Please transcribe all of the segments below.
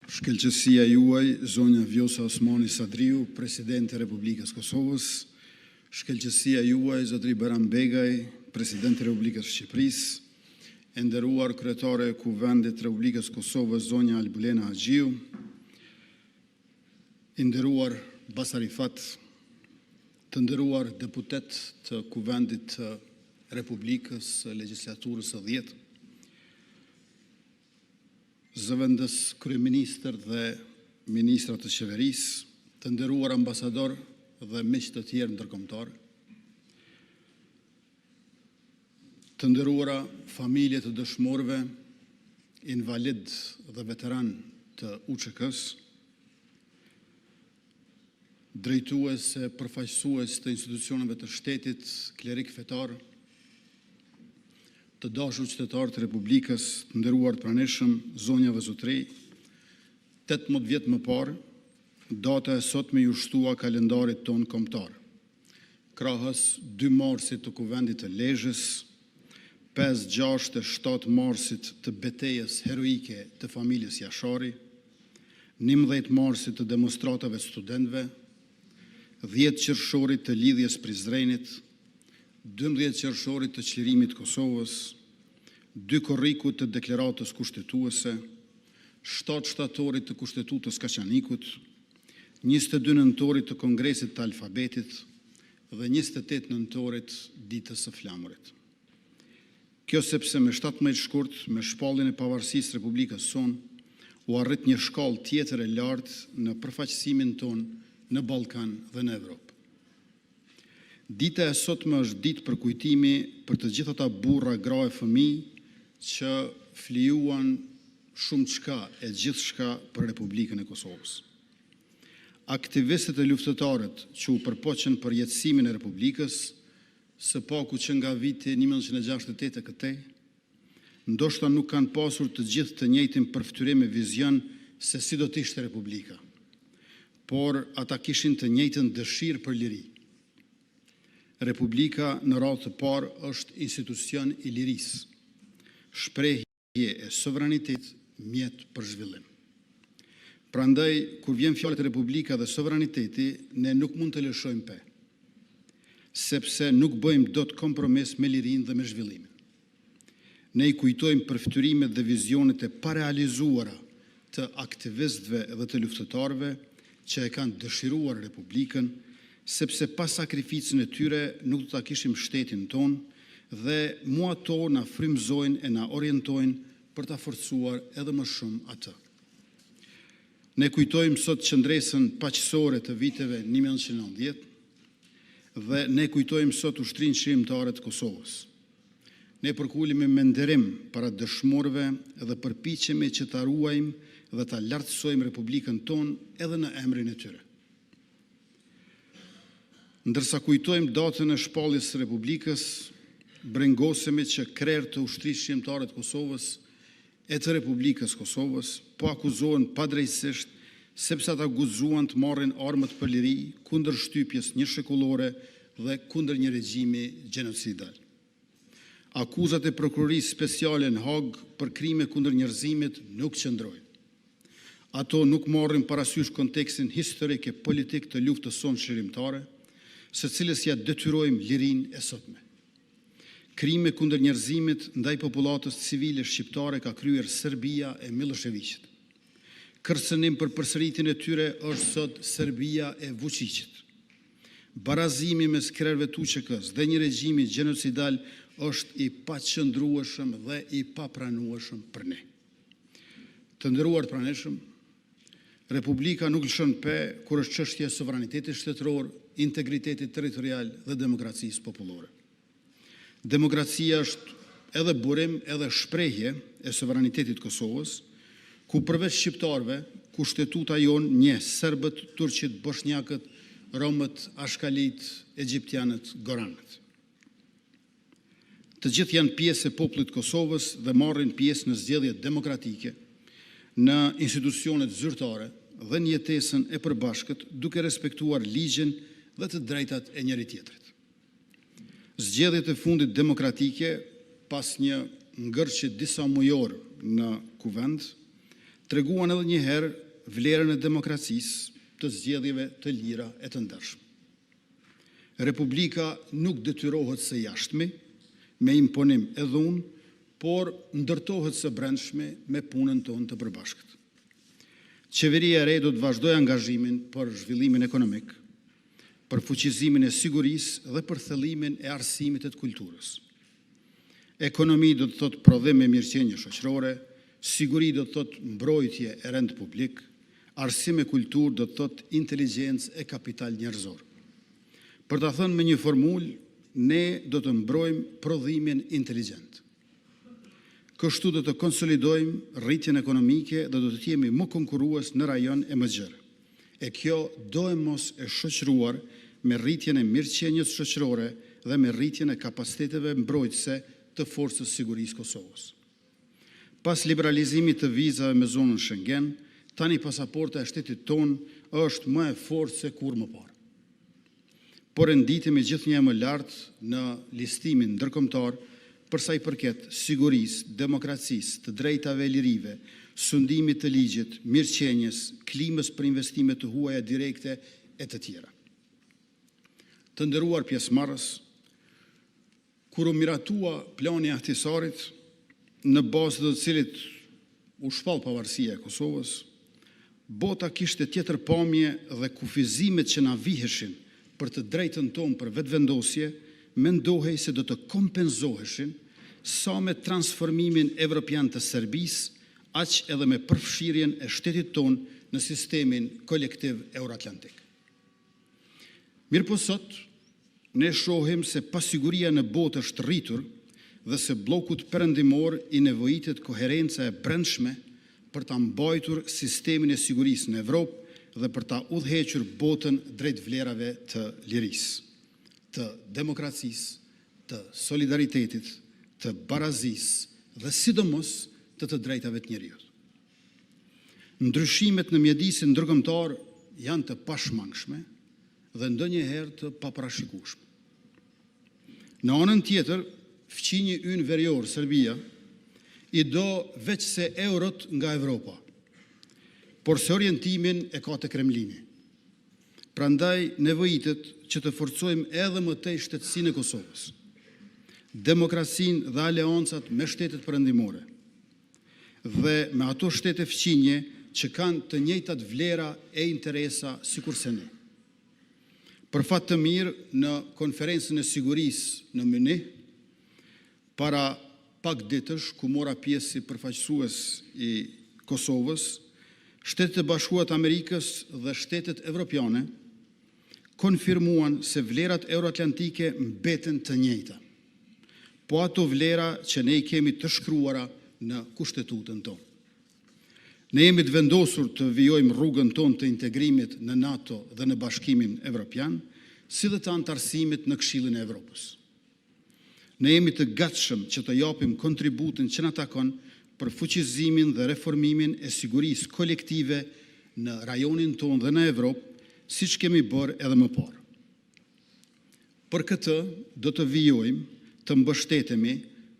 Shkëlqësia juaj, zonja Vjosa Osmani Sadriu, Presidenti i Republikës Kosovës, shkëlqësia juaj, zotri Beram Begaj, Presidenti i Republikës Shqipërisë, e nderuar kryetare e Kuvendit të Republikës Kosovës, zonja Albulena Haxhiu, i nderuar Basarifat, të nderuar deputet të Kuvendit të Republikës Legjislaturës së 10, zëvendës kryeministër dhe ministrat të qeverisë, të nderuar ambasador dhe miq të tjerë ndërkombëtar, të nderuara familje të dëshmorëve, invalid dhe veteran të UÇK-s, drejtues e përfaqësues të institucioneve të shtetit, klerik fetar, të dashur qytetarë të Republikës, të nderuar të pranishëm, zonja dhe zotëri, 18 vjet më parë, data e sotme ju shtua kalendarit ton kombëtar. Krahas 2 marsit të Kuvendit të Lezhës, 5, 6 e 7 marsit të betejës heroike të familjes Jashari, 11 marsit të demonstratave studentëve, 10 qershorit të lidhjes Prizrenit, 12 qershorit të çlirimit Kosovës, 2 korrikut të deklaratës kushtetuese, 7 shtatorit të kushtetutës Kaçanikut, 22 nëntorit të Kongresit të Alfabetit dhe 28 nëntorit ditës së flamurit. Kjo sepse me 17 shkurt, me shpalljen e pavarësisë së Republikës sonë, u arrit një shkallë tjetër e lartë në përfaqësimin ton në Ballkan dhe në Evropë. Dita e sotme është ditë për kujtimi për të gjithë ata burra, gra e fëmijë që flijuan shumë çka e gjithçka për Republikën e Kosovës. Aktivistët e luftëtarët që u përpoqën për jetësimin e Republikës, së paku që nga viti 1968 e këtej, ndoshta nuk kanë pasur të gjithë të njëjtin përftyrim e vizion se si do të ishte Republika, por ata kishin të njëjtën dëshirë për liri. Republika në radhë të parë është institucion i lirisë, shprehje e sovranitet mjet për zhvillim. Prandaj, kur vjen fjalët Republika dhe sovraniteti, ne nuk mund të lëshojmë pe, sepse nuk bëjmë dot kompromis me lirinë dhe me zhvillimin. Ne i kujtojmë përftyrimet dhe vizionet e parealizuara të aktivistëve dhe të luftëtarëve që e kanë dëshiruar Republikën, sepse pas sakrificën e tyre nuk do ta kishim shtetin ton dhe mua to na frymëzojnë e na orientojnë për ta forcuar edhe më shumë atë. Ne kujtojmë sot qëndresën paqësore të viteve 1990 dhe ne kujtojmë sot ushtrinë çlirimtare të Kosovës. Ne përkulemi me nderim para dëshmorëve dhe përpiqemi që ta ruajmë dhe ta lartësojmë Republikën tonë edhe në emrin e tyre. Ndërsa kujtojmë datën e shpalljes së Republikës, brengosemi që krerë të ushtrisë shqiptare të Kosovës e të Republikës Kosovës po akuzohen padrejtësisht sepse ata guxuan të marrin armët për liri kundër shtypjes një shekullore dhe kundër një regjimi gjenocidal. Akuzat e prokurorisë speciale në Hag për krime kundër njerëzimit nuk qëndrojnë. Ato nuk marrin parasysh kontekstin historik e politik të luftës sonë çlirimtare, së cilës ja detyrojmë lirinë e sotme. Krime kundër njerëzimit ndaj popullatës civile shqiptare ka kryer Serbia e Miloševićit. Kërcënim për përsëritjen e tyre është sot Serbia e Vučićit. Barazimi mes krerëve të UÇK-s dhe një regjimi gjenocidal është i paqëndrueshëm dhe i papranueshëm për ne. Të nderuar të pranishëm, Republika nuk lëshon pe kur është çështje e sovranitetit shtetëror, integritetit territorial dhe demokracisë popullore. Demokracia është edhe burim, edhe shprehje e sovranitetit Kosovës, ku përveç shqiptarëve, kushtetuta jonë njeh serbët, turqit, bosnjakët, romët, ashkalit, egjiptianët, goranët. Të gjithë janë pjesë e popullit Kosovës dhe marrin pjesë në zgjedhjet demokratike, në institucionet zyrtare dhe në jetesën e përbashkët duke respektuar ligjin dhe të drejtat e njëri tjetrit. Zgjedhjet e fundit demokratike, pas një ngërçe disa mujor në Kuvend, treguan edhe një herë vlerën e demokracisë, të zgjedhjeve të lira e të ndershme. Republika nuk detyrohet së jashtme me imponim e dhunë, por ndërtohet së brendshme me punën tonë të përbashkët. Qeveria e re do të vazhdojë angazhimin për zhvillimin ekonomik, për fuqizimin e sigurisë dhe për thellimin e arsimit të kulturës. Ekonomi do të thotë prodhim me mirëqenie shoqërore, siguri do të thotë mbrojtje e rend publik, arsim e kulturë do të thotë inteligjencë e kapital njerëzor. Për ta thënë me një formulë, ne do të mbrojmë prodhimin inteligjent. Kështu do të konsolidojmë rritjen ekonomike dhe do të jemi më konkurrues në rajon e më gjerë. E kjo do e mos e shoqëruar me rritjen e mirëqenies shoqërore dhe me rritjen e kapaciteteve mbrojtëse të forcës sigurisë Kosovës. Pas liberalizimit të vizave me zonën Schengen, tani pasaporta e shtetit tonë është më e fortë se kur më parë. Por renditemi gjithnjë më lartë në listimin ndërkombëtar për sa i përket sigurisë, demokracisë, të drejtave e lirive, sundimit të ligjit, mirëqenies, klimës për investime të huaja direkte e të tjera. Të nderuar pjesëmarrës, kur u miratua plani ahtisarit, në bazë të cilit u shpall pavarësia e Kosovës, bota kishte tjetër pamje dhe kufizimet që na viheshin për të drejtën tonë për vetëvendosje, mendohej se do të kompenzoheshin sa me transformimin evropian të Serbisë, aq edhe me përfshirjen e shtetit tonë në sistemin kolektiv euroatlantik. Mirë po sot, ne shohim se pasiguria në botë është rritur dhe se bllokut perëndimor i nevojitet koherenca e brendshme për ta mbajtur sistemin e sigurisë në Evropë dhe për ta udhëhequr botën drejt vlerave të lirisë, të demokracisë, të solidaritetit, të barazisë dhe sidomos të drejtave të njerëzit. Ndryshimet në mjedisin ndërkombëtar janë të pashmangshme dhe ndonjëherë të paparashikueshme. Në anën tjetër, fqinji ynë verior, Serbia, i do veç se eurot nga Evropa, por se orientimin e ka të Kremlini. Prandaj nevojitet që të forcojmë edhe më tej shtetësinë e Kosovës, demokracinë dhe aleancat me shtetet perëndimore dhe me ato shtete fqinje që kanë të njëjtat vlera e interesa sikurse ne. Për fat të mirë, në konferencën e sigurisë në Munich, para pak ditësh, ku mora pjesë si përfaqësues i Kosovës, Shtetet e Bashkuara të Amerikës dhe shtetet evropiane konfirmuan se vlerat euroatlantike mbeten të njëjta, po ato vlera që ne i kemi të shkruara në kushtetutën tonë. Ne jemi të vendosur të vijojmë rrugën tonë të integrimit në NATO dhe në Bashkimin Evropian, si dhe të antarësimit në Këshillin e Evropës. Ne jemi të gatshëm që të japim kontributin që na takon për fuqizimin dhe reformimin e sigurisë kolektive në rajonin tonë dhe në Evropë, siç kemi bërë edhe më parë. Për këtë do të vijojmë të mbështetemi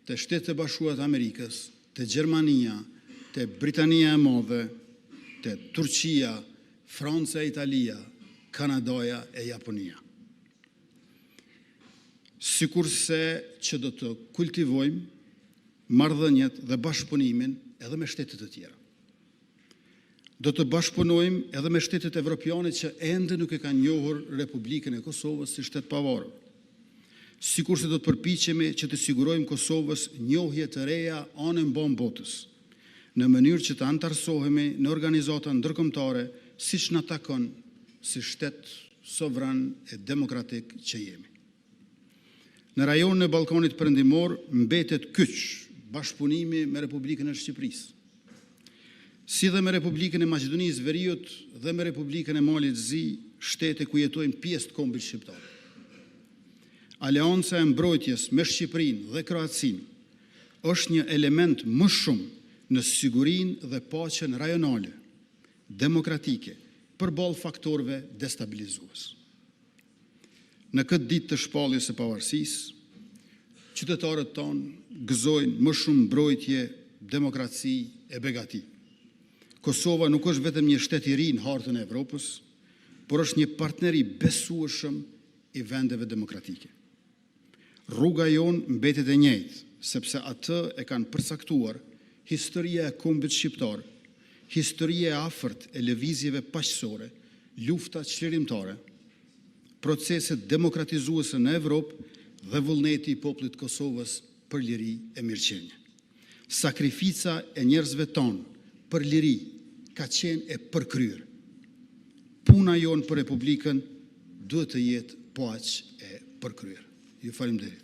të Shtetet e Bashkuara të Amerikës, të Gjermania, të Britania e Madhe, të Turqia, Franca e Italia, Kanadaja e Japonia. Sikurse që do të kultivojmë marrëdhëniet dhe bashkëpunimin edhe me shtetet të tjera. Do të bashkëpunojmë edhe me shtetet evropiane që ende nuk e kanë njohur Republikën e Kosovës si shtet pavarur. Sikurse do të përpiqemi që të sigurojmë Kosovës njohje të reja anë mban botës, në mënyrë që të antarësohemi në organizata ndërkombëtare siç na takon si shtet sovran e demokratik që jemi. Në rajonin e Ballkanit Perëndimor mbetet kyç bashkëpunimi me Republikën e Shqipërisë, si dhe me Republikën e Maqedonisë Veriut dhe me Republikën e Malit Zi, shtete ku jetojnë pjesë të kombit shqiptar. Aleanca e mbrojtjes me Shqipërinë dhe Kroacinë është një element më shumë në sigurinë dhe paqen rajonale, demokratike, përballë faktorëve destabilizues. Në këtë ditë të shpalljes së pavarësisë, qytetarët tonë gëzojnë më shumë mbrojtje, demokraci e begati. Kosova nuk është vetëm një shtet I ri në hartën e Evropës, por është një partner I besueshëm I vendeve demokratike. Rruga jonë mbetet e njëjtë, sepse atë e kanë përcaktuar historia e kombit shqiptar, historia e afërt e lëvizjeve paqësore, lufta çlirimtare, proceset demokratizuese në Evropë dhe vullneti I popullit të Kosovës për liri e mirëqenie. Sakrifica e njerëzve tonë për liri ka qenë e përkryer. Puna jonë për Republikën duhet të jetë po aq e përkryer. Ju faleminderit.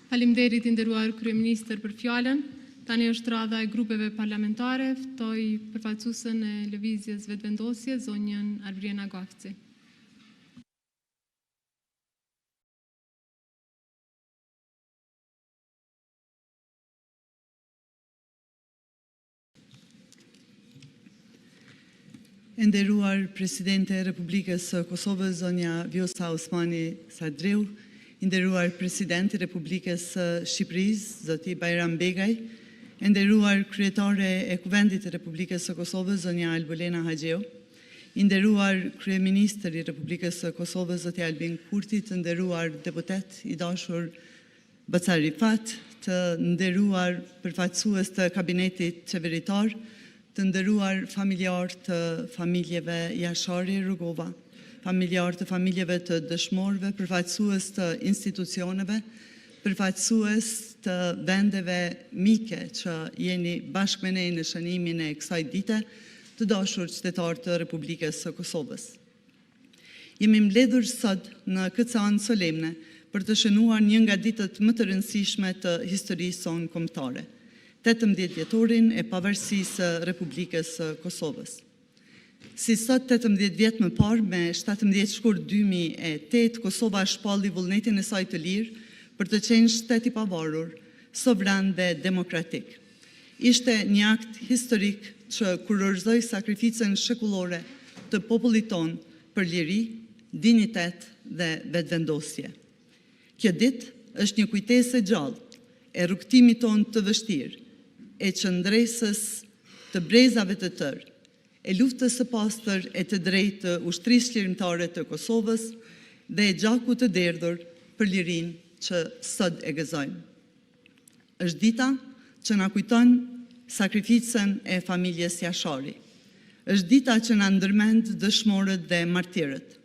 Faleminderit I nderuar kryeministër për fjalën. Tani është radha e grupeve parlamentare. Ftoj përfaqësuesen e lëvizjes vetëvendosje, zonjën Albriena Gofci. E nderuar Presidente e Republikës së Kosovës, zonja Vjosa Osmani Sadreu, I nderuar Presidenti I Republikës së Shqipërisë, zoti Bajram Begaj, e nderuar Kryetare e Kuvendit të Republikës së Kosovës, zonja Albolena Haxheu, I nderuar Kryeministër I Republikës së Kosovës, zoti Albin Kurti, të nderuar deputet I dashur Bacar Rifat, të nderuar përfaqësues të kabinetit qeveritar, të nderuar familjar të familjeve Jashari Rugova, familjar të familjeve të dëshmorëve, përfaqësues të institucioneve, përfaqësues të vendeve mike që jeni bashkë me ne në shënimin e kësaj dite, të dashur qytetarë të Republikës së Kosovës. Jemi mbledhur sot në këtë seancë solemne për të shënuar një nga ditët më të rëndësishme të historisë sonë kombëtare, 18 dhjetorin e pavarësisë së Republikës së Kosovës. Si sot 18 vjet më parë, me 17 shkurt 2008, Kosova shpalli vullnetin e saj të lirë për të qenë shtet I pavarur, sovran dhe demokratik. Ishte një akt historik që kurorëzoi sakrificën shekullore të popullit tonë për liri, dinitet dhe vetëvendosje. Kjo ditë është një kujtesë e gjallë e rrugtimit tonë të vështirë, e qëndresës të brezave të tërë, e luftës së pastër e të drejtë të ushtrisë çlirimtare të Kosovës dhe e gjaku të derdhur për lirinë që sot e gëzojmë. Është dita që na kujton sakrificën e familjes Jashari. Është dita që na ndërmend dëshmorët dhe martirët,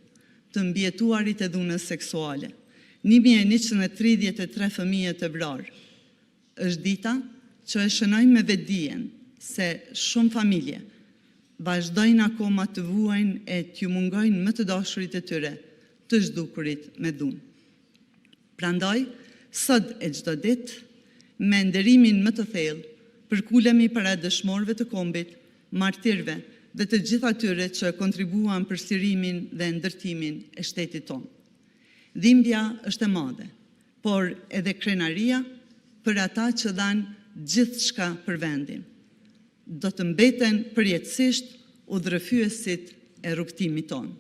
të mbijetuarit e dhunës seksuale, 1133 fëmijë të vrarë. Është dita që e shënojmë me vetdijen se shumë familje vazhdojnë akoma të vuajnë e t'ju mungojnë më të dashurit e tyre, të zhdukurit me dhunë. Prandaj, sot e çdo ditë, me nderimin më të thellë, përkulemi para dëshmorëve të kombit, martirëve dhe të gjithë atyre që kontribuan për shlirimin dhe ndërtimin e shtetit tonë. Dhimbja është e madhe, por edhe krenaria për ata që dhanë gjithçka për vendin. Do të mbeten përjetësisht udhërëfyesit e rrugtimit tonë.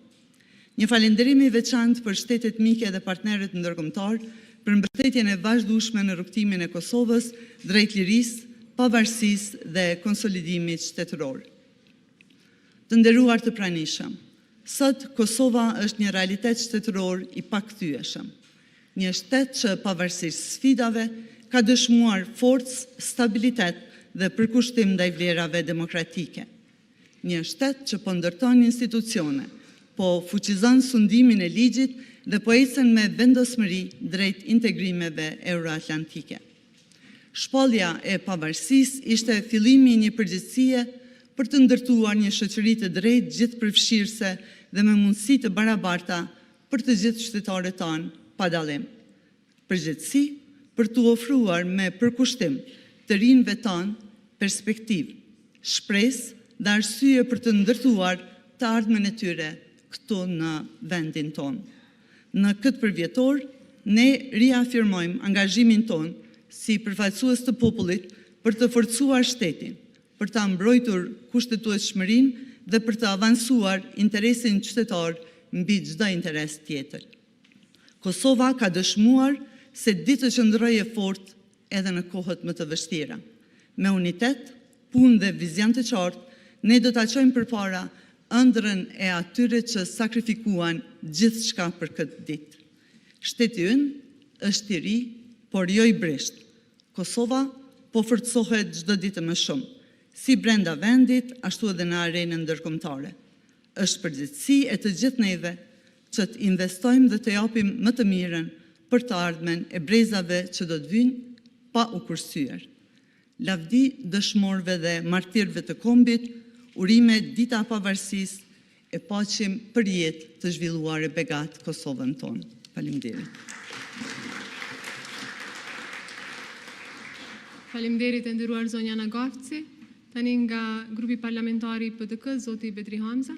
Një falënderim I veçantë për shtetet mike dhe partnerët ndërkombëtar për mbështetjen e vazhdueshme në rrugtimin e Kosovës drejt lirisë, pavarësisë dhe konsolidimit shtetëror. Të nderuar të pranishëm, sot Kosova është një realitet shtetëror I pakthyeshëm. Një shtet që pavarësisht sfidave ka dëshmuar forcë, stabilitet dhe përkushtim ndaj vlerave demokratike. Një shtet që po ndërton institucione, po fuqizon sundimin e ligjit dhe po ecën me vendosmëri drejt integrimeve euroatlantike. Shpallja e pavarësisë ishte fillimi I një përgjegjësie për të ndërtuar një shoqëri të drejtë gjithëpërfshirëse dhe me mundësi të barabarta për të gjithë qytetarët tanë pa dallim. Përgjegjësi për t'u ofruar me përkushtim të rinjve tanë perspektivë, shpresë dhe arsye për të ndërtuar të ardhmen e tyre këtu në vendin tonë. Në këtë përvjetor, ne riafirmojmë angazhimin tonë si përfaqësues të popullit për të forcuar shtetin, për të mbrojtur kushtetueshmërinë dhe për të avancuar interesin qytetar mbi çdo interes tjetër. Kosova ka dëshmuar se ditë të qëndrojë fort edhe në kohët më të vështira. Me unitet, punë dhe vizion të qartë, ne do ta çojmë përpara ëndrrën e atyre që sakrifikuan gjithçka për këtë ditë. Shteti ynë është i ri, por jo i brisht. Kosova po forcohet çdo ditë më shumë, si brenda vendit, ashtu edhe në arenën ndërkombëtare. Është përgjegjësi e të gjithë neve që të investojmë dhe të japim më të mirën për të ardhmen e brezave që do të vinë pa u kursyer. Lavdi dëshmorëve dhe martirëve të kombit, urime dita e pavarësisë e paqim për jetë të zhvilluar e begat Kosovën tonë. Faleminderit. Faleminderit e nderuar zonja Nagafci. Tani nga grupi parlamentari PDK, zoti Bedri Hamza.